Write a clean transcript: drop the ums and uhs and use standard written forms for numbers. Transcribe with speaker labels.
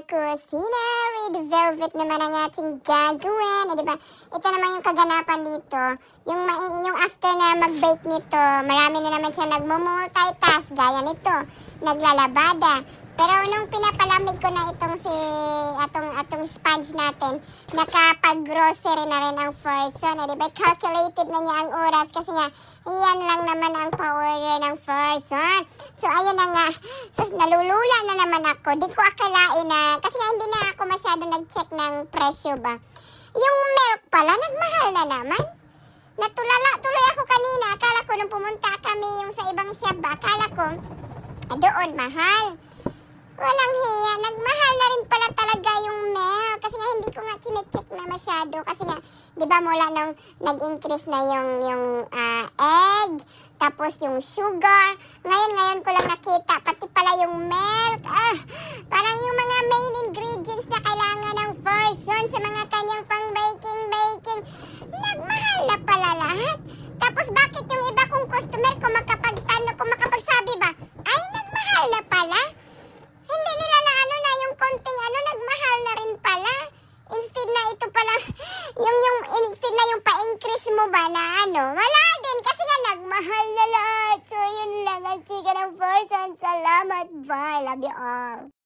Speaker 1: kusina. Red velvet naman ang ating gagawin. Diba? Ito naman yung kaganapan dito. Yung after na mag-bake nito, marami na naman siya nagmumultitask. Gaya nito, naglalabada. Pero nung pinapalamig ko na atong sponge natin, nakapag-grocery na rin ang person. Diba? Calculated na niya ang oras kasi nga, iyan lang naman ang pa-order ng person. So, ayun na nga. So, nalulula na naman ako. Di ko akalain na, kasi nga hindi na ako masyado nag-check ng presyo ba. Yung milk pala, nagmahal na naman. Natulala tuloy ako kanina. Akala ko nung pumunta kami yung sa ibang shop ba, akala ko, doon mahal. Walang hiya. Nagmahal na rin pala talaga yung milk. Kasi nga hindi ko nga chinecheck na masyado. Kasi nga, di ba mula nung nag-increase na yung egg, tapos yung sugar. Ngayon ko lang nakita. Pati pala yung milk. Parang yung mga main ingredients na kailangan ng person sa mga kanyang pang-baking. Nagmahal na pala lahat. Tapos bakit yung iba kong customer kung makapagsabi ba, ay nagmahal na pala? Hindi nila na yung konting nagmahal na rin pala. Instead na ito pala, instead na yung pa-increase mo ba na wala din kasi nga nagmahal na lahat. So yun lang ang chika ng person. Salamat, bye. Love you all.